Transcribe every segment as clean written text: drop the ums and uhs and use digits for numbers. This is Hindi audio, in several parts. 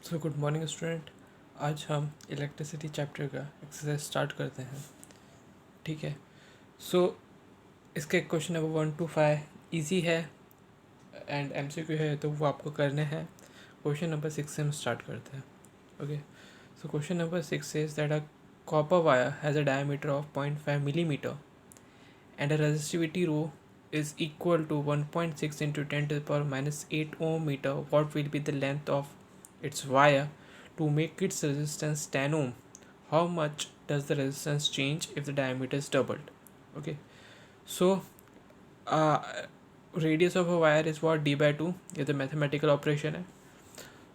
So good morning student. आज हम इलेक्ट्रिसिटी चैप्टर का एक्सरसाइज स्टार्ट करते हैं। ठीक है। सो इसके क्वेश्चन नंबर 1 to 5 ईजी है एंड एमसीक्यू है, तो वो आपको करने हैं। क्वेश्चन नंबर 6 से हम स्टार्ट करते हैं। Okay. So question number 6 is that a copper wire has a diameter of 0.5 millimeter and a resistivity rho is equal to 1.6 into 10 to the power minus 8 ohm meter. What will be the length of its wire to make its resistance 10 ohm? How much does the resistance change if the diameter is doubled? Okay, so uh, radius of a wire is what, d by 2. ये तो mathematical operation है.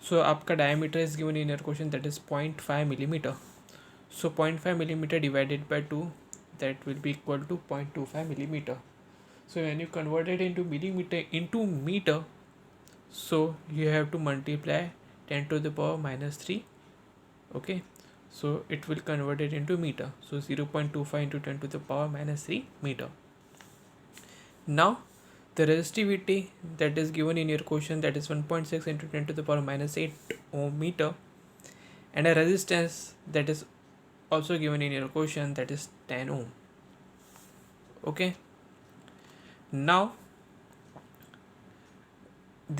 So आपका diameter is given in your question, that is 0.5 millimeter. So 0.5 millimeter divided by 2, that will be equal to 0.25 millimeter. So when you convert it into millimeter into meter, so you have to multiply 10 to the power minus 3. Okay, so it will convert it into meter. So 0.25 into 10 to the power minus 3 meter. Now the resistivity that is given in your question, that is 1.6 into 10 to the power minus 8 ohm meter, and a resistance that is also given in your question, that is 10 ohm. Okay, now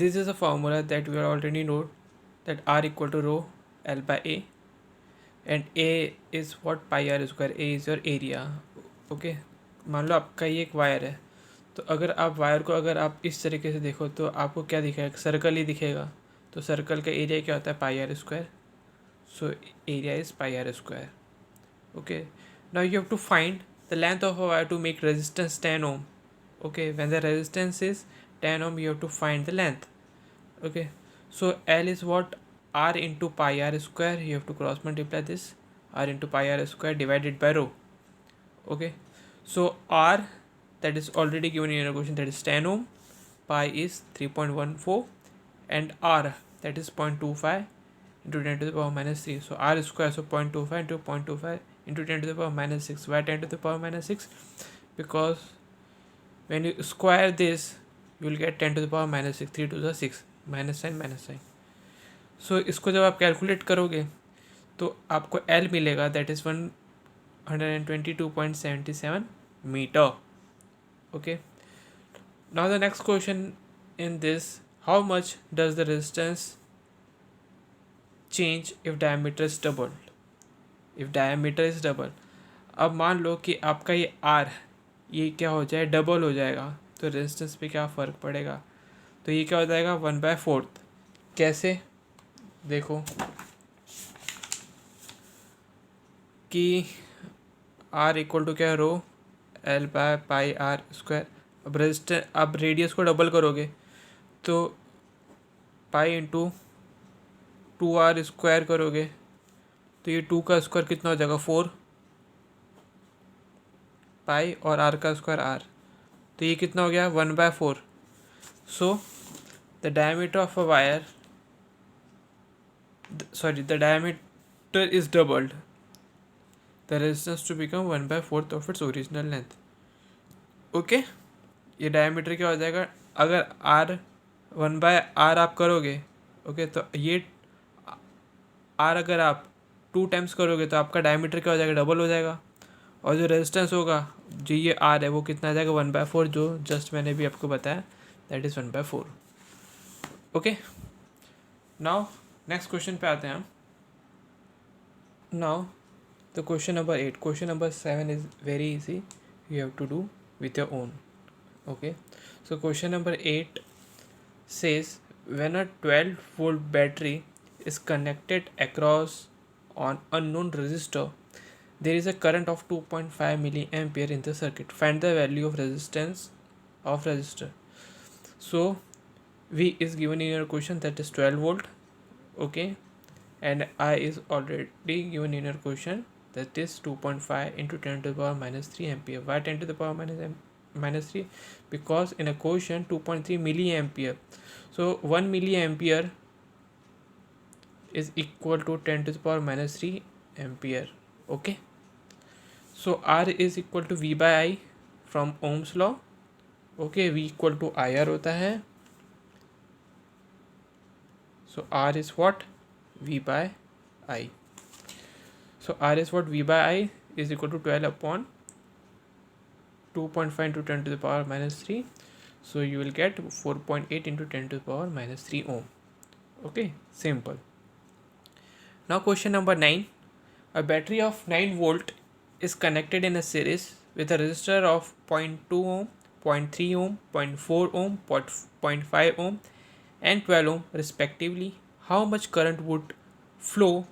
this is a formula that we already know, that R equal to rho L by A, and A is what, pi r square. A is your area. Okay, मान लो आपका ये एक वायर है, तो अगर आप वायर को अगर आप इस तरीके से देखो तो आपको क्या दिखेगा, सर्कल ही दिखेगा। तो सर्कल का एरिया क्या होता है, pi are square. So area is pi are square. Okay, now you have to find the length of a wire to make resistance 10 ohm. Okay, when the resistance is 10 ohm, you have to find the length. Okay, so L is what, R into pi r square. You have to cross multiply this, R into pi r square divided by rho. Okay, so R, that is already given in your question, that is 10 ohm. Pi is 3.14, and R, that is 0.25 into 10 to the power minus 3. So R square, so 0.25 into 0.25 into 10 to the power minus 6. Why 10 to the power minus 6? Because when you square this, you will get 10 to the power minus 6. 3 to the 6, minus sign minus sign. So इसको जब आप कैलकुलेट करोगे तो आपको L मिलेगा, that is 122.77 metre. Okay, now the next question in this, how much does the resistance change if diameter is double. If diameter is double, अब मान लो कि आपका ये R, ये क्या हो जाए, डबल हो जाएगा, तो रेजिस्टेंस पे क्या फ़र्क पड़ेगा. तो ये क्या हो जाएगा, 1/4. कैसे, देखो कि R इक्वल टू क्या है, rho L by pi are square. अब रेजिस्टेंस, अब रेडियस को डबल करोगे तो पाई इंटू 2r स्क्वायर करोगे, तो ये 2 का स्क्वायर कितना हो जाएगा, 4 पाई, और r का स्क्वायर r, तो ये कितना हो गया, 1/4. So the diameter of a wire, sorry, the diameter is doubled, the resistance to become 1/4 of its original length. Okay, ये डायमीटर क्या हो जाएगा, अगर r 1/r आप करोगे, ओके, तो ये r अगर आप 2 टाइम्स करोगे तो आपका डायमीटर क्या हो जाएगा, डबल हो जाएगा. और जो रेजिस्टेंस होगा, जो ये r है, वो कितना आ जाएगा, 1/4, जो जस्ट मैंने भी आपको बताया, that is 1/4. Okay, now next question पे आते हैं हम. Now the question number 8. Question number 7 is very easy, you have to do with your own. Okay, so question number 8 says, when a 12-volt battery is connected across on unknown resistor, there is a current of 2.5 milliampere in the circuit. Find the value of resistance of resistor. So V is given in your question, that is 12 volt. Okay, and I is already given in your question, that is 2.5 into 10 to the power minus 3 ampere. Why 10 to the power minus 3? Because in a question 2.3 milliampere, so 1 milliampere is equal to 10 to the power minus 3 ampere. Okay, so R is equal to V by I from Ohm's law. Okay, V equal to IR होता है. So R is what, V by I. So R is what? V by I is equal to 12 upon 2.5 into 10 to the power minus 3. So you will get 4.8 into 10 to the power minus 3 ohm. Okay, simple. Now question number 9. A battery of 9 volt is connected in a series with a resistor of 0.2 ohm, 0.3 ohm, 0.4 ohm, 0.5 ohm and 12 ohm respectively. How much current would flow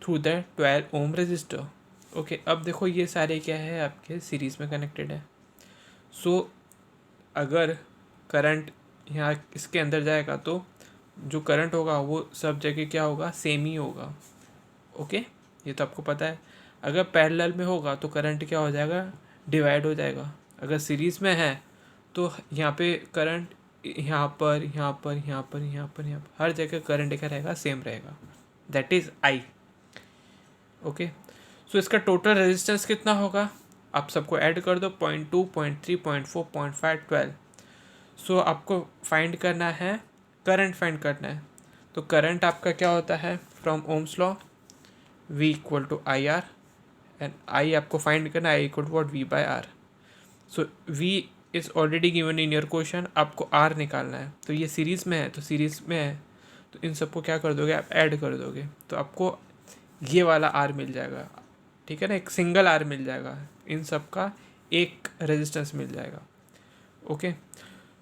through the 12 ohm resistor? Okay, अब देखो ये सारे क्या है, आपके सीरीज़ में कनेक्टेड है. सो अगर करंट यहाँ इसके अंदर जाएगा तो जो करंट होगा वो सब जगह क्या होगा, सेम ही होगा. ओके, ये तो आपको पता है. अगर पैरेलल में होगा तो करंट क्या हो जाएगा, डिवाइड हो जाएगा. अगर सीरीज़ में है तो यहाँ पे करंट यहाँ पर यहाँ पर यहाँ पर यहाँ पर यहाँ पर हर जगह करंट क्या रहेगा, सेम रहेगा. That is I. ओके, सो इसका टोटल रेजिस्टेंस कितना होगा, आप सबको ऐड कर दो. 0.2, 0.3, 0.4, 0.5, 12. सो आपको फाइंड करना है, करंट फाइंड करना है. तो करंट आपका क्या होता है, from Ohm's law V equal to I R. And I आपको फाइंड करना है, I equal to what, V by R. So V is already given in your question, आपको R निकालना है. तो ये सीरीज़ में है, तो सीरीज़ में है तो इन सबको क्या कर दोगे, आप ऐड कर दोगे तो आपको ये वाला R मिल जाएगा. ठीक है ना, एक सिंगल R मिल जाएगा, इन सब का एक रेजिस्टेंस मिल जाएगा. Okay,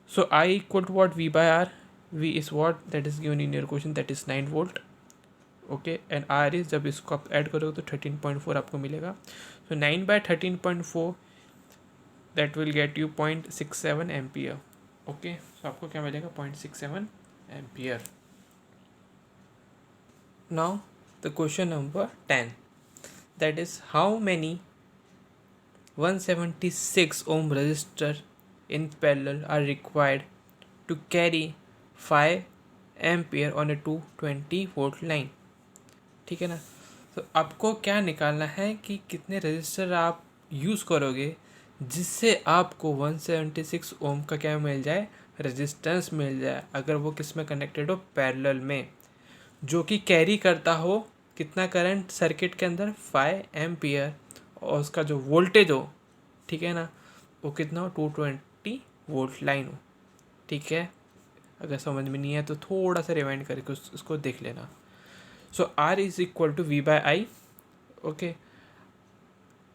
so I equal to what, V by R. V is what, that is given in your question, that is 9 volt. Okay, and R is, जब इसको आप ऐड करोगे तो 13.4 आपको मिलेगा. So 9 by 13.4 that will get you 0.67 ampere. Okay, so आपको क्या मिलेगा, 0.67 ampere. Now the question number 10, that is how many 176 ohm resistor in parallel are required to carry 5 ampere on a 220 volt line. ठीक है ना. तो आपको क्या निकालना है कि कितने रजिस्टर आप यूज़ करोगे जिससे आपको 176 ओम का क्या मिल जाए, रेजिस्टेंस मिल जाए, अगर वो किस में कनेक्टेड हो, पैरेलल में, जो कि कैरी करता हो कितना करंट सर्किट के अंदर, 5 एम्पियर, और उसका जो वोल्टेज हो, ठीक है ना, वो कितना हो, 220 वोल्ट लाइन हो. ठीक है, अगर समझ में नहीं है तो थोड़ा सा रिवाइंड करके उसको देख लेना. So R is equal to V by I. Okay.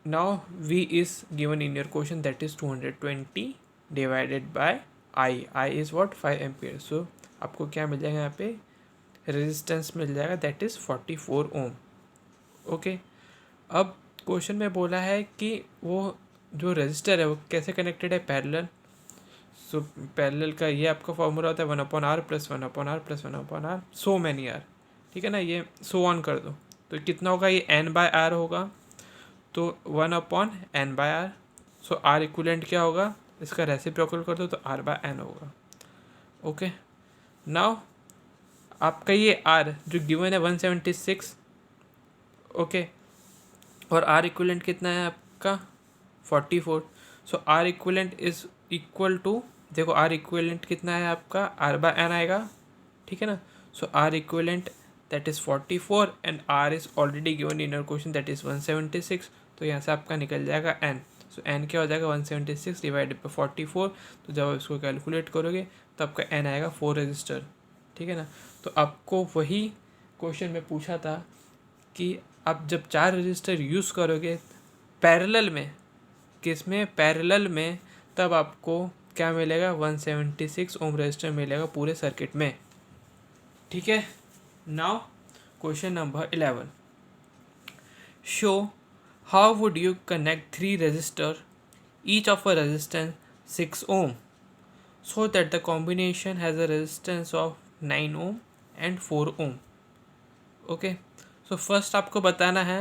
Now V is given in your question, that is 220 divided by I. I is what, 5 ampere. So आपको क्या मिल जाएगा यहाँ पे, रेजिस्टेंस मिल जाएगा, दैट इज़ 44 ओम. ओके, अब क्वेश्चन में बोला है कि वो जो रजिस्टर है वो कैसे कनेक्टेड है, पैरेलल. सो पैरेलल का ये आपका फॉर्मूला होता है 1/R plus 1/R plus 1/R, so many R. ठीक है ना, ये सो ऑन कर दो तो कितना होगा, ये n बाय आर होगा, तो 1/n by R. So R equivalent क्या होगा, इसका रेसिप्रोकल कर दो तो r बाय n होगा. ओके, नाउ आपका ये r जो गिवन है 176. ओके, और r इक्वलेंट कितना है आपका, 44. So r equivalent is equal to, देखो r इक्वलेंट कितना है आपका, r बाय n आएगा. ठीक है ना. सो r equivalent that is 44 and R is already given in your question, that is 176. तो यहाँ से आपका निकल जाएगा n. सो n क्या हो जाएगा, 176 डिवाइडेड बाई 44. तो जब आप इसको कैलकुलेट करोगे तो आपका n आएगा 4 रजिस्टर. ठीक है ना. तो आपको वही क्वेश्चन में पूछा था कि आप जब 4 रजिस्टर यूज़ करोगे पैरेलल में, किस में, पैरेलल में, तब आपको क्या मिलेगा, 176 ओम रजिस्टर मिलेगा पूरे सर्किट में. ठीक है. Now question number 11. Show how would you connect 3 resistor each of a resistance 6 ohm so that the combination has a resistance of 9 ohm and 4 ohm. Okay, so first आपको बताना है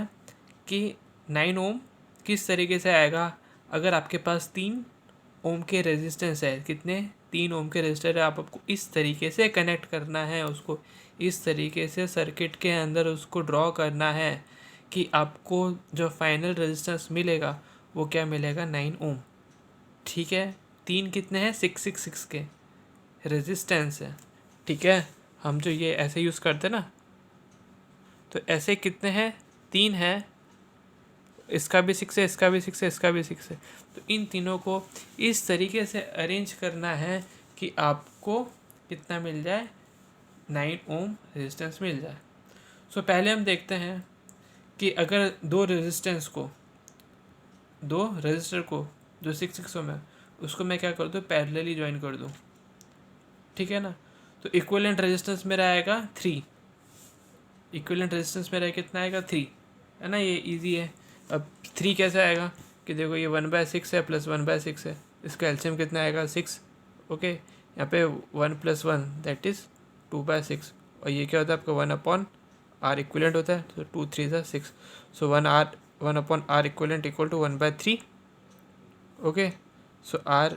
कि 9 ohm किस तरीके से आएगा. अगर आपके पास 3 ओम के रेजिस्टेंस है, कितने, 3 ओम के रेजिस्टर है, आपको इस तरीके से कनेक्ट करना है, उसको इस तरीके से सर्किट के अंदर उसको ड्रॉ करना है कि आपको जो फाइनल रेजिस्टेंस मिलेगा वो क्या मिलेगा, 9 ओम. ठीक है, 3 कितने हैं, 666 के रेजिस्टेंस है. ठीक है, हम जो ये ऐसे यूज़ करते ना, तो ऐसे कितने हैं, 3 हैं, इसका भी 6 है, इसका भी 6 है, इसका भी 6 है। तो इन तीनों को इस तरीके से अरेंज करना है कि आपको कितना मिल जाए, 9 ओम रेजिस्टेंस मिल जाए। सो पहले हम देखते हैं कि अगर दो रजिस्टर को जो 6 ओम है उसको मैं क्या कर दूँ, पैरेलली ज्वाइन कर दूँ, ठीक है ना। तो इक्विवेलेंट रेजिस्टेंस मेरा आएगा 3, इक्विवेलेंट रेजिस्टेंस मेरा कितना आएगा 3, है ना, ये इजी है। अब 3 कैसे आएगा कि देखो ये 1/6 है प्लस 1/6 है, इसका एलसीएम कितना आएगा 6, ओके। यहाँ पे 1 + 1 दैट इज़ 2/6, और ये क्या होता है आपका 1/r इक्विवेलेंट होता है, तो 2 3 ज़ा 6, so 1/r equivalent equal to 1/3, okay. So r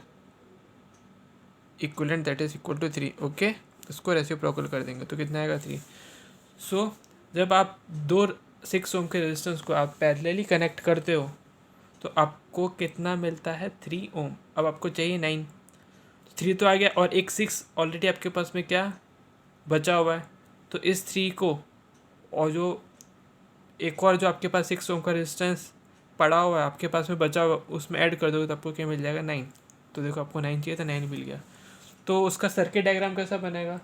equivalent that is equal to 3, okay. इसको रेसिप्रोकल कर देंगे तो कितना आएगा 3। सो जब आप दो 6 ओम के रेजिस्टेंस को आप पैरेलली कनेक्ट करते हो तो आपको कितना मिलता है, 3 ओम। अब आपको चाहिए 9, 3 तो आ गया और एक 6 ऑलरेडी आपके पास में क्या बचा हुआ है, तो इस 3 को और जो एक और जो आपके पास 6 ओम का रेजिस्टेंस पड़ा हुआ है आपके पास में बचा हुआ, उसमें ऐड कर दोगे तो आपको क्या मिल जाएगा, 9। तो देखो आपको 9 चाहिए था, 9 मिल गया। तो उसका सर्किट डायग्राम कैसा बनेगा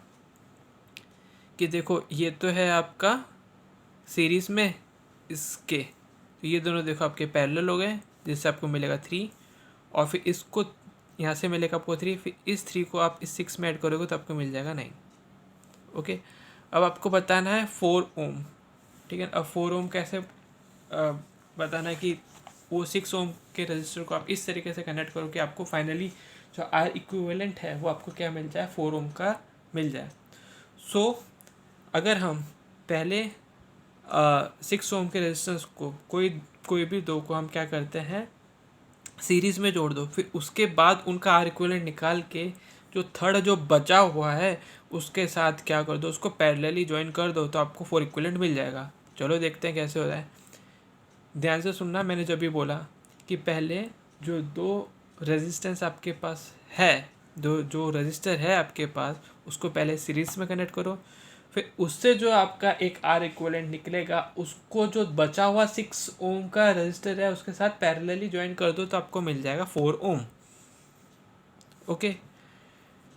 कि देखो ये तो है आपका सीरीज़ में इसके, तो ये दोनों देखो आपके पैरेलल हो गए, जिससे आपको मिलेगा 3, और फिर इसको यहाँ से मिलेगा आपको 3, फिर इस 3 को आप इस 6 में ऐड करोगे तो आपको मिल जाएगा 9, ओके। अब आपको बताना है 4 ओम, ठीक है। अब 4 ओम कैसे बताना है कि वो 6 ओम के रजिस्टर को आप इस तरीके से कनेक्ट करो कि आपको फाइनली जो आर इक्विवेलेंट है वो आपको क्या मिल जाए, 4 ओम का मिल जाए। सो अगर हम पहले 6 ओम के रेजिस्टेंस को कोई भी दो को हम क्या करते हैं, सीरीज़ में जोड़ दो, फिर उसके बाद उनका आर इक्विवेलेंट निकाल के जो थर्ड जो बचा हुआ है उसके साथ क्या कर दो, उसको पैरेलली ज्वाइन कर दो, तो आपको 4 इक्विवेलेंट मिल जाएगा। चलो देखते हैं कैसे होता है, ध्यान से सुनना। मैंने जब भी बोला कि पहले जो दो रेजिस्टेंस आपके पास है, जो रजिस्टर है आपके पास, उसको पहले सीरीज़ में कनेक्ट करो, फिर उससे जो आपका एक आर इक्विवेलेंट निकलेगा उसको जो बचा हुआ 6 ओम का रजिस्टर है उसके साथ पैरेलली ज्वाइन कर दो, तो आपको मिल जाएगा 4 ohm, okay.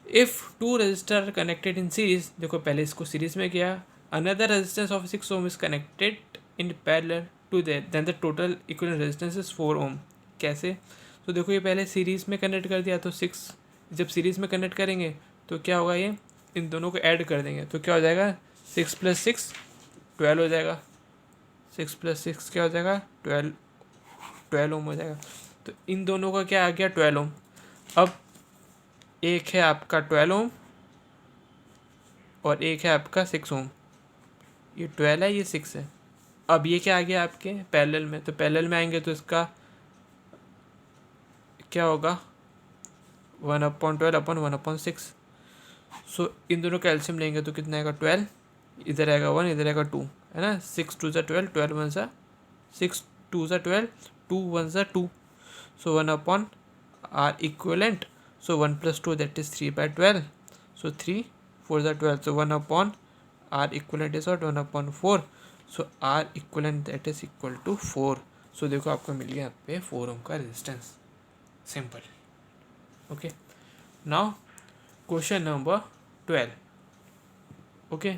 If two resistor connected in series, देखो पहले इसको सीरीज में किया, another resistance of 6 ohm is connected in parallel to that, then the total equivalent resistance is 4 ohm. कैसे, तो देखो ये पहले सीरीज़ में कनेक्ट कर दिया, तो 6 जब सीरीज़ में कनेक्ट करेंगे तो क्या होगा, ये इन दोनों को ऐड कर देंगे तो क्या हो जाएगा, 6 + 6 12 हो जाएगा, 6 + 6 क्या हो जाएगा, 12 ओम हो जाएगा। तो इन दोनों का क्या आ गया, 12 ओम। अब एक है आपका 12 ओम और एक है आपका 6 ओम, ये 12 है, ये 6 है। अब ये क्या आ गया आपके पैरेलल में, तो पैरेलल में आएंगे तो इसका क्या होगा, 1/12/1/6। सो इन दोनों का एलसीएम लेंगे तो कितना आएगा, 12, इधर आएगा 1, इधर आएगा 2, है ना। 6 2 = 12, 12 1 = 6 2 = 12, 2 1 = 2, सो 1/r equivalent, so 1 + 2 that is 3/12, so 3 4 = 12, so 1/r equivalent is what, 1/4, so r equivalent that is equal to 4। सो देखो आपको मिल गया यहाँ पे 4 ओम का resistance, simple, okay. Now question number 12, okay.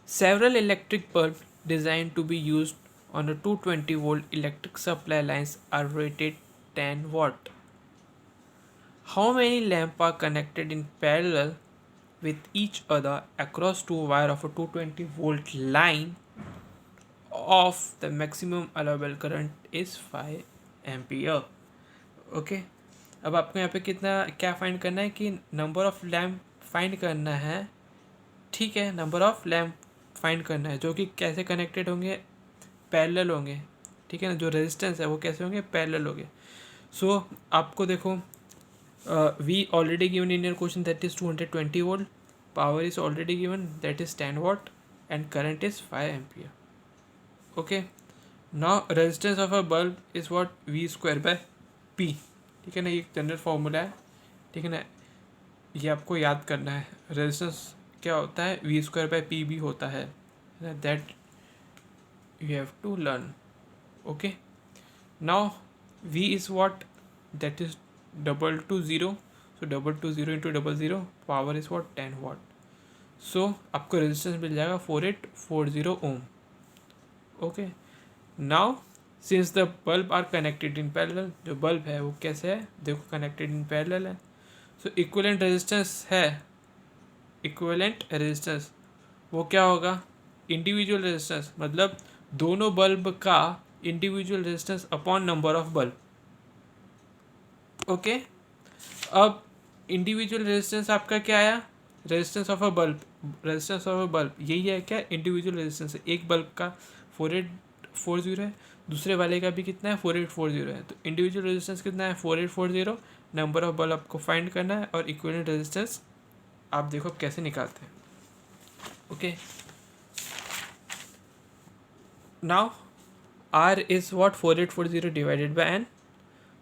Several electric bulbs designed to be used on a 220-volt electric supply lines are rated 10 watt. How many lamps are connected in parallel with each other across two wires of a 220-volt line of the maximum allowable current is 5 ampere, okay. अब आपको यहाँ पे कितना क्या फाइंड करना है कि नंबर ऑफ लैम्प फाइंड करना है, ठीक है, नंबर ऑफ लैम्प फाइंड करना है जो कि कैसे कनेक्टेड होंगे, पैरेलल होंगे, ठीक है ना। जो रेजिस्टेंस है वो कैसे होंगे, पैरेलल होंगे। सो आपको देखो V already given in your question that is 220 volt, power is already given that is 10 watt and current is 5 ampere, okay. Now resistance of a bulb is what, V²/P, ठीक है ना, ये एक जनरल फार्मूला है, ठीक है ना, ये आपको याद करना है। रेजिस्टेंस क्या होता है, V²/P भी होता है, that you have to learn. Okay, now V is what? That is double to 0. So double to 0 into double 0, power is what 10 watt. So आपको रेजिस्टेंस मिल जाएगा 4840 ohm. Okay, now since the bulb are connected in parallel, जो बल्ब है वो कैसे है, देखो कनेक्टेड इन पैरेलल है. सो इक्विवेलेंट रेजिस्टेंस है, इक्विवेलेंट रेजिस्टेंस वो क्या होगा? इंडिविजुअल रेजिस्टेंस, मतलब दोनों बल्ब का individual resistance upon number of bulb. Okay, अब इंडिविजुअल रेजिस्टेंस आपका क्या आया? Resistance of a bulb, resistance of a bulb यही है क्या? इंडिविजुअल रेजिस्टेंस है. एक बल्ब का 4840 है, दूसरे वाले का भी कितना है? 4840 है. तो इंडिविजुअल रेजिस्टेंस कितना है? 4840. नंबर ऑफ बल्ब आपको फाइंड करना है और इक्विवेलेंट रेजिस्टेंस आप देखो कैसे निकालते हैं. Okay, now R is what? 4840 divided by N.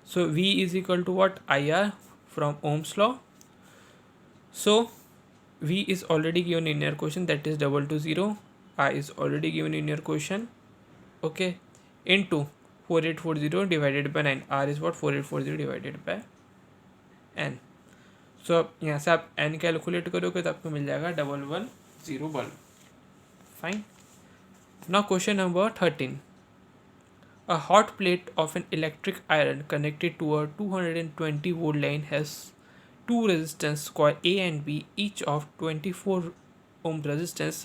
So V is equal to what? IR from Ohm's law. So V is already given in your question, that is double to 0. I is already given in your question. Okay, into 4840 divided by 9. R is what? 4840 divided by N. So अब यहाँ से आप N कैलकुलेट करोगे तो आपको मिल जाएगा 110 bulb. Fine. Now question number 13. A hot plate of an electric iron connected to a 220 volt line has two resistance coil A and B, each of 24 ohm resistance,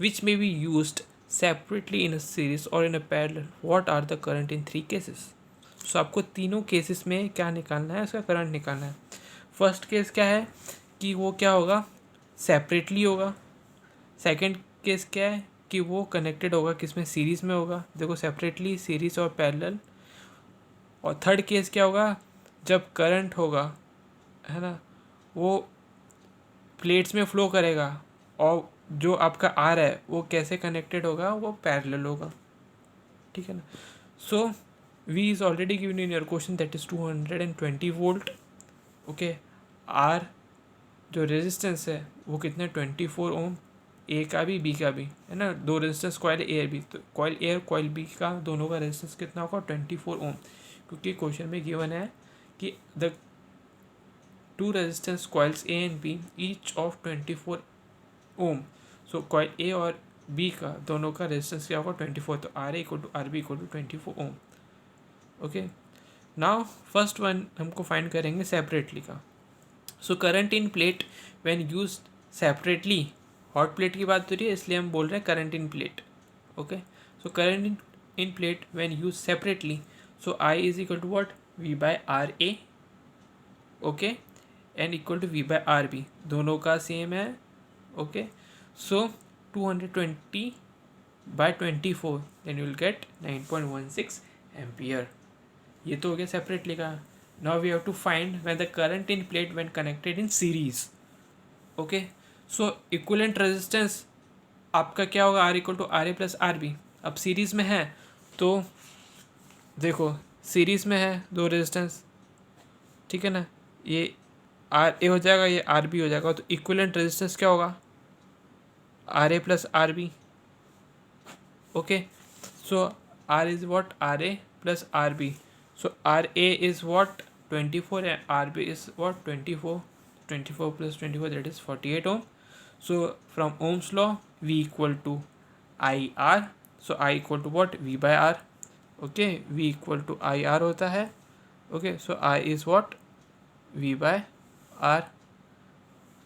which may be used separately in a series or in a parallel. What are the current in three cases? So आपको तीनों केसेस में क्या निकालना है? उसका करंट निकालना है. फर्स्ट केस क्या है कि वो क्या होगा? सेपरेटली होगा. सेकंड केस क्या है कि वो कनेक्टेड होगा, किसमें? सीरीज़ में होगा. देखो सेपरेटली, सीरीज़ और पैरेलल. और थर्ड केस क्या होगा? जब करंट होगा, है ना, वो प्लेट्स में फ्लो करेगा और जो आपका आर है वो कैसे कनेक्टेड होगा? वो पैरेलल होगा. ठीक है ना. So V is already given in your question, that is 220 volt. Okay, R जो रेजिस्टेंस है वो कितने? 24 ओम. ए का भी बी का भी, है ना, दो रेजिस्टेंस कॉइल ए और बी. तो कॉइल ए और कॉइल बी का दोनों का रेजिस्टेंस कितना होगा? 24 ओम. क्योंकि क्वेश्चन में गिवन है कि the two resistance coils A and B each of 24 ohm. So coil A और बी का दोनों का रेजिस्टेंस क्या होगा? 24. तो R A equal to R B equal to 24 ohm. Okay, now first one हमको फाइंड करेंगे सेपरेटली का. So current in plate when used separately, hot plate की बात हो रही है इसलिए हम बोल रहे हैं current in plate. Okay, so current in plate when use separately, so I is equal to what? V by R A. Okay, and equal to V by R B, दोनों का सेम है. Okay, so 220 by 24, then you will get 9.16 ampere. ये तो हो गया सेपरेटली का. Now we have to find when the current in plate when connected in series. Okay, so equivalent resistance आपका क्या होगा? R equal to R A plus R B. अब सीरीज़ में है तो देखो सीरीज़ में है दो रेजिस्टेंस, ठीक है ना, ये आर ए हो जाएगा, ये आर बी हो जाएगा. तो इक्विवेलेंट रेजिस्टेंस क्या होगा? R A plus R B. Okay, so R is what? R A plus R B. So R A is what? 24 and R B is what? 24. 24 plus 24, that is 48 ohm. So from Ohm's law, V equal to IR. So I equal to what? V by R. Okay, V equal to IR होता है. Okay, so I is what? V by R.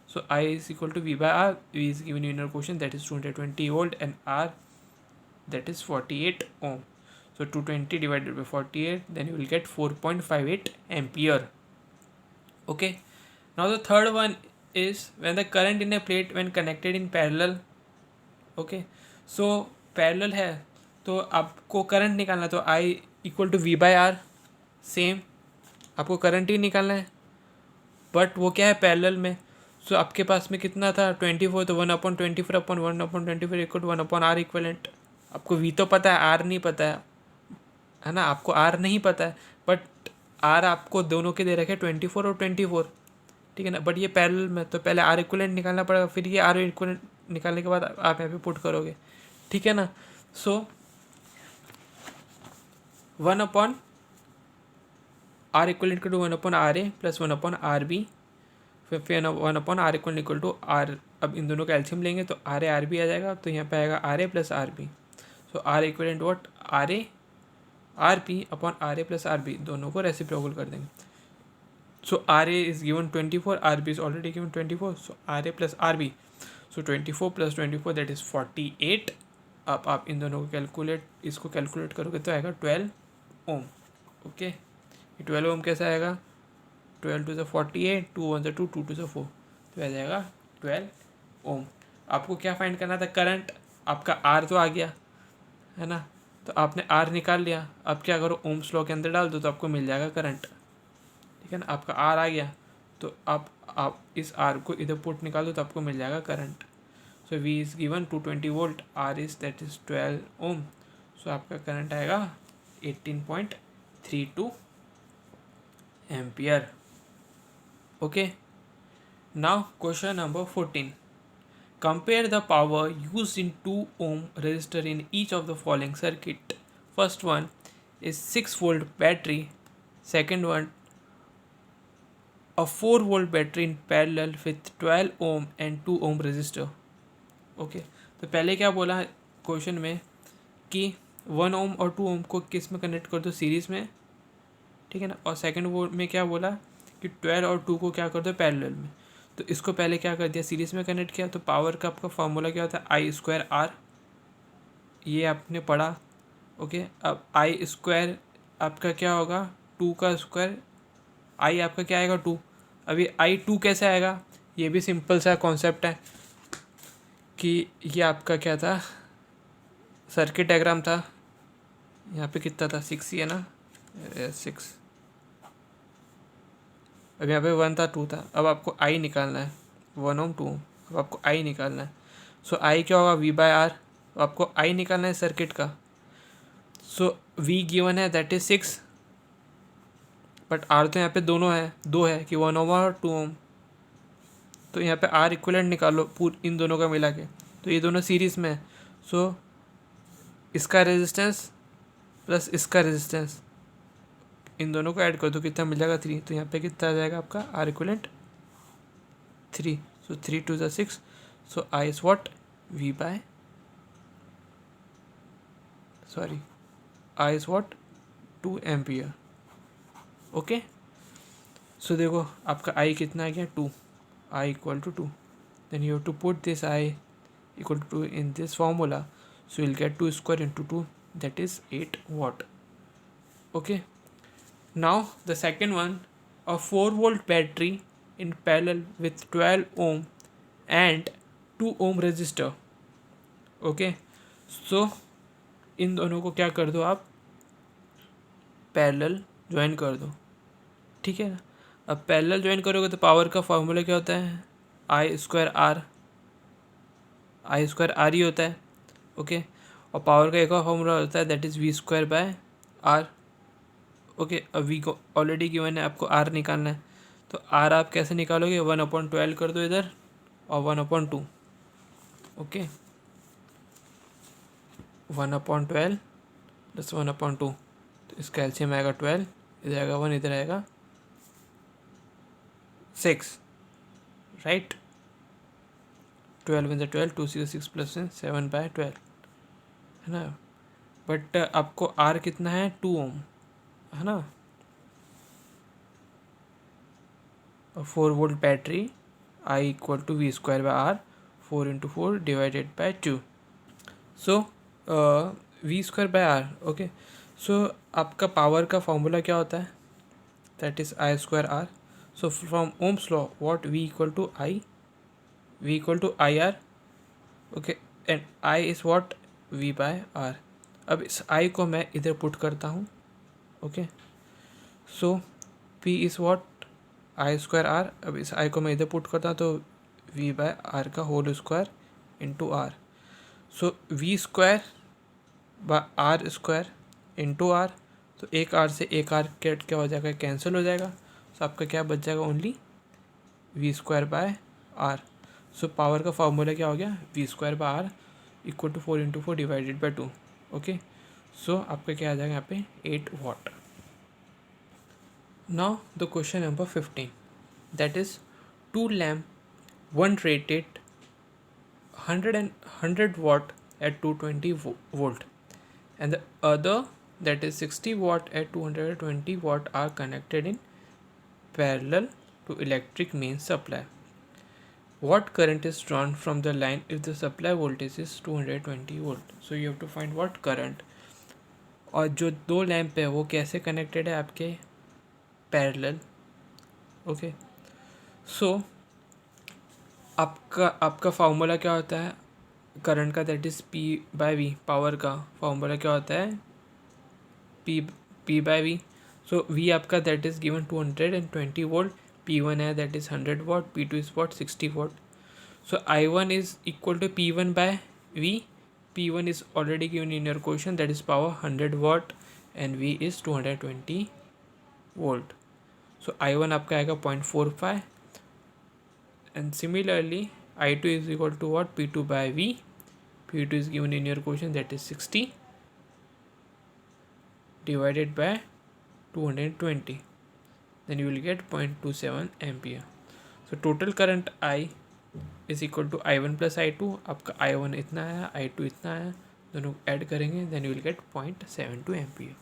So I is equal to V by R. V is given in your question, that is 220 volt, and R, that is 48 ohm. So 220 divided by 48, then you will get 4.58 ampere. Okay. Now the third one is when the current in a plate when connected in parallel. Okay, so parallel है तो आपको करंट निकालना, तो I equal to V by R. Same आपको करंट ही निकालना है, बट वो क्या है? पैरेलल में. सो आपके पास में कितना था? 24. तो 1/24 upon 1/24 equal to 1/r equivalent. आपको वी तो पता है, आर नहीं पता है ना. आपको आर नहीं पता है, बट आर आपको दोनों के दे रखे 24 और 24, ठीक है ना. बट ये पैरेलल में, तो पहले आर इक्वलेंट निकालना पड़ेगा, फिर ये आर इक्वलेंट निकालने के बाद आप यहाँ पे पुट करोगे. ठीक है ना। So 1 upon R equal equal to 1 upon R A plus 1 upon R B, फिर 1 upon R equal to R, अब इन दोनों का एल्शियम लेंगे तो आर बी आ जाएगा, तो यहाँ पे आएगा R A plus R B. So R equal what R P upon R A plus R B, दोनों को रेसिप्रोकल कर देंगे। So R A is given 24, R B is already given 24, so R A plus R B, so 24 plus 24 that is 48। अब आप इन दोनों को इसको कैलकुलेट करोगे तो आएगा 12 ओम। ओके, 12 ओम कैसे आएगा, 12 2 48, 2 1 2, 2 2 4, तो आ जाएगा 12 ओम। आपको क्या फाइंड करना था, करंट। आपका आर तो आ गया है ना, तो आपने आर निकाल लिया। अब क्या करो, ओम्स लॉ के अंदर डाल दो तो आपको मिल जाएगा करंट। ठीक है ना, आपका आर आ गया तो आप इस आर को इधर पुट निकाल दो तो आपको मिल जाएगा current. So V is given 220 volt, R is that is 12 ohm. सो आपका करंट आएगा 18.32 ampere. Okay, now question number 14, compare the power used in 2 ohm resistor in each of the following circuit. First one is 6 volt battery, second one a 4 volt battery in parallel with 12 ohm and 2 ohm resistor. Okay, तो पहले क्या बोला क्वेश्चन में कि 1 ओम और 2 ओम को किस में कनेक्ट कर दो, सीरीज़ में। ठीक है ना, और सेकंड वो में क्या बोला कि 12 और 2 को क्या कर दो, पैरेलल में। तो इसको पहले क्या कर दिया, सीरीज़ में कनेक्ट किया। तो पावर का आपका फार्मूला क्या होता है, आई स्क्वायर आर, ये आपने पढ़ा। ओके, अब आई स्क्वायर आपका क्या होगा, 2 का स्क्वायर, आई आपका क्या आएगा 2। अभी आई 2 कैसे आएगा, ये भी सिंपल सा कॉन्सेप्ट है कि ये आपका क्या था, सर्किट डायग्राम था। यहाँ पे कितना था, 6 ही है ना, 6। अब यहाँ पे 1 था, 2 था। अब आपको आई निकालना है, 1 ओम 2 ओम, अब आपको आई निकालना है। सो आई क्या होगा, वी बाय आर। आपको आई निकालना है सर्किट का। सो वी गिवन है दैट इज 6, बट आर तो यहाँ पे दोनों है, 2 है कि 1 ओम और 2 ओम। तो यहाँ पे आर इक्विवेलेंट निकालो इन दोनों का मिला के, तो ये दोनों सीरीज़ में है। सो इसका रेजिस्टेंस प्लस इसका रेजिस्टेंस, इन दोनों को ऐड कर दो, कितना मिल जाएगा 3। तो यहाँ पे कितना आ जाएगा आपका आर इक्विवेलेंट 3। सो 3 2 ज़ा 6, so I is what, V by, sorry, I is what 2 ampere. Okay, so देखो आपका आई कितना आ गया 2, I equal to 2, then you have to put this I equal to 2 in this formula, so you'll get 2 square into 2, that is 8 watt. Okay, now the second one, a 4 volt battery in parallel with 12 ohm and 2 ohm resistor. Okay, so इन दोनों को क्या कर दो आप, पैरेलल ज्वाइन कर दो। ठीक है ना, अब पैरेलल ज्वाइन करोगे तो पावर का फॉर्मूला क्या होता है, I square R, I square R ही होता है। ओके, और पावर का एक और फॉर्मूला होता है that is V square by R. Okay, अब वी को ऑलरेडी गिवन है, आपको आर निकालना है। तो आर आप कैसे निकालोगे, 1/12 कर दो इधर और 1/2। ओके, 1/12 प्लस 1/2, तो इसका एलसीएम आएगा 12, इधर आएगा 1, इधर आएगा 6, राइट। 12 × 12, 2 6 6 प्लस 7/12 है ना। बट आपको आर कितना है, 2 ओम है ना, और 4 volt battery, I equal to V square by R, 4 × 4 divided by 2। So V square by R. Okay, so आपका पावर का फॉर्मूला क्या होता है, that is I square R. So from Ohm's law what, V equal to I, V equal to I R. Okay, and I is what, V by R. अब इस आई को मैं इधर पुट करता हूँ। Okay, so P is what, I square R. अब इस आई को मैं इधर पुट करता हूँ तो वी बाय आर का whole square into R. So V square by R square into R, तो एक आर से एक आर क्या हो जाएगा, कैंसिल हो जाएगा। सो आपका क्या बच जाएगा, only V square by R. So power का फॉर्मूला क्या हो गया, V square by R equal to 4 × 4 divided by 2. Okay, so आपका क्या आ जाएगा यहाँ पे 8 watt. Now the question number 15, that is 2 lamp, one rated 100 watt at 220 volt, and the other, that is 60 watt at 220 watt, are connected in parallel to electric main supply. What current is drawn from the line if the supply voltage is 220 volt? So you have to find what current. और जो दो लैंप है वो कैसे कनेक्टेड है आपके पैरेलल. ओके, सो आपका फार्मूला क्या होता है करंट का, दैट इज़ P बाय V. पावर का फार्मूला क्या होता है P बाय V. सो V आपका that is given 220 volt, P1 है that is 100 watt, P2 is what 60 watt. So I1 is equal to P1 by V. P1 is already given in your question, that is power 100 watt and V is 220 volt. So I1 आपका आएगा 0.45 and similarly I2 is equal to what, P2 by V. P2 is given in your question, that is 60 divided by 220, then you will get 0.27 ampere. So total current I is equal to I1 plus I2. आपका I1 इतना है, I2 इतना है, दोनों ऐड करेंगे then you will get 0.72 ampere.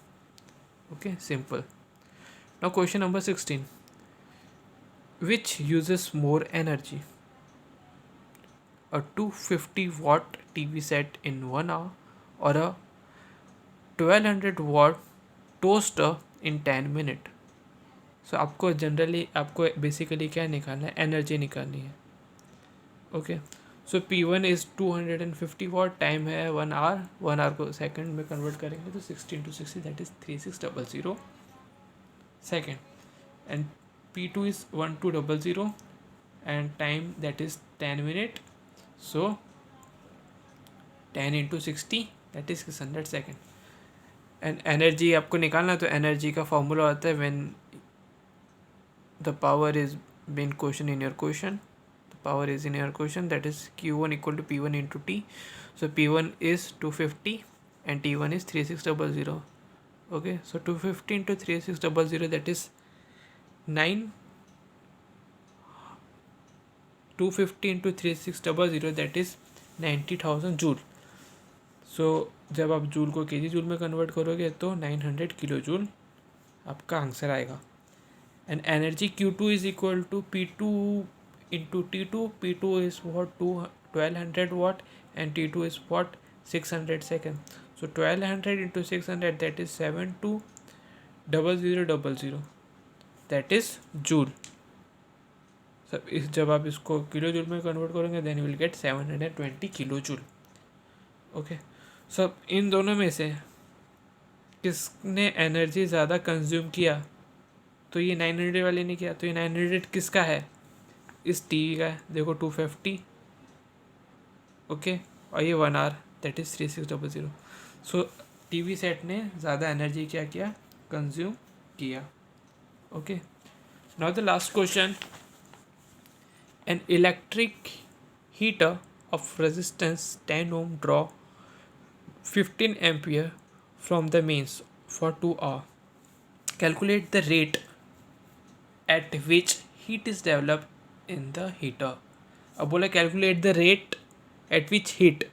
Okay, simple. Now question number 16, which uses more energy, a 250 watt TV set in 1 hour और अ 1200 watt toaster in 10 minute. सो आपको जनरली आपको बेसिकली क्या निकालना है, एनर्जी निकालनी है. Okay, so P1 is 250 watt, time है 1 आवर. 1 आवर को सेकंड में कन्वर्ट करेंगे तो 60 × 60 that is 3600 second. And P2 is 1200 and time that is 10 minute. So 10 × 60 that is 600 second. And energy आपको निकालना, तो एनर्जी का फॉर्मूला होता है when the power is been question in your question. Power is in your question, that is Q1 equal to P1 into T. So P1 is 250 and T1 is 3600. Okay, so 250 into 3600, that is 9. 250 into 3600, that is 90,000 joule. सो जब आप जूल को केजी जूल में कन्वर्ट करोगे तो 900 किलो जूल आपका आंसर आएगा. And energy Q2 is equal to P2 into T2. P2 is what, 1200 watt and T2 is what, 600 second. So 1200 into 600, that is 720000, that is joule. सब इस जब आप इसको किलो जूल में कन्वर्ट करोगे then you will get 720 kilo joule. Okay, सब इन दोनों में से किसने एनर्जी ज़्यादा कंज्यूम किया, तो ये 900 वाले ने किया. तो ये 900 किसका है, इस टीवी का है. देखो 250. ओके, और ये 1 hour that is 3600. So TV set ने ज़्यादा एनर्जी क्या किया, कंज्यूम किया. Okay, now the last question, an electric heater of resistance 10 ohm draw 15 ampere from the mains for 2 hours. Calculate the rate at which heat is developed in the heater. अब बोला calculate the rate at which heat,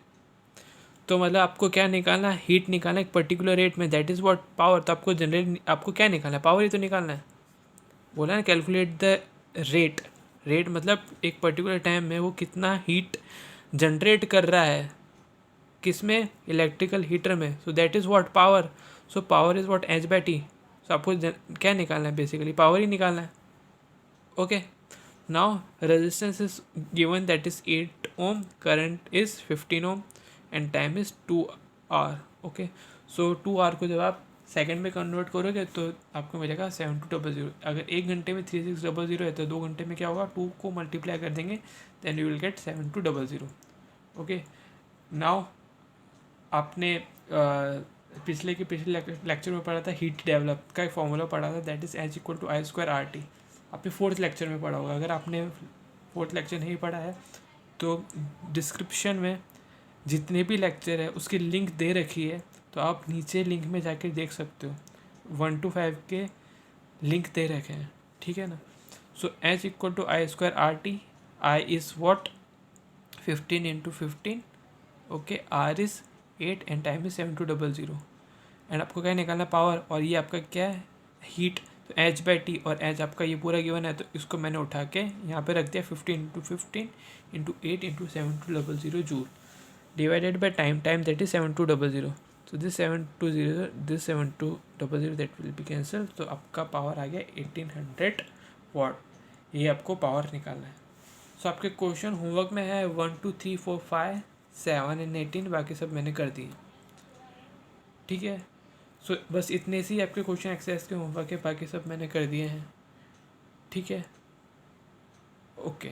तो मतलब आपको क्या निकालना है, हीट निकालना एक पर्टिकुलर रेट में, दैट इज़ व्हाट पावर. तो आपको जनरली आपको क्या निकालना है, पावर ही तो निकालना है. बोला ना कैलकुलेट द रेट. रेट मतलब एक पर्टिकुलर टाइम में वो कितना हीट जनरेट कर रहा है, किस में, इलेक्ट्रिकल हीटर में. So that is what power. So power is what H/T. सो आपको क्या निकालना है, बेसिकली पावर ही निकालना है. Okay, now resistance is given, that is 8 ohm, current is 15 ohm and time is 2 hour. okay, so 2 hour को जब आप सेकंड में कन्वर्ट करोगे तो आपको मिलेगा 7200. अगर 1 घंटे में 3600 है तो 2 घंटे में क्या होगा, 2 को मल्टीप्लाई कर देंगे then you will get 7200. Okay, now आपने पिछले लेक्चर में पढ़ा था हीट डेवलप का एक फॉर्मूला पढ़ा था, दैट इज़ H = I²RT. आपने 4th लेक्चर में पढ़ा होगा. अगर आपने 4th लेक्चर नहीं पढ़ा है तो डिस्क्रिप्शन में जितने भी लेक्चर है उसकी लिंक दे रखी है, तो आप नीचे लिंक में जाके देख सकते हो, 1 to 5 के लिंक दे रखे हैं, ठीक है ना। So H equal to I square R T, I is what 15 into 15, okay, R is 8 and time is 7200 and आपको क्या निकालना पावर, और ये आपका क्या है हीट, तो एच बाई टी, और एच आपका ये पूरा गिवन है तो इसको मैंने उठा के यहाँ पे रख दिया 15 into 15 into 8 into 7200 joule divided by time that is 7200, so this 7200 that will be cancelled, तो आपका पावर आ गया 1800 वाट, ये आपको पावर निकालना है। सो आपके क्वेश्चन होमवर्क में है 1 2 3 4 5 7 एंड 18, बाकी सब मैंने कर दिए, ठीक है। सो बस इतने से ही आपके क्वेश्चन एक्सरसाइज के होमवर्क है, बाकी सब मैंने कर दिए हैं, ठीक है, ओके।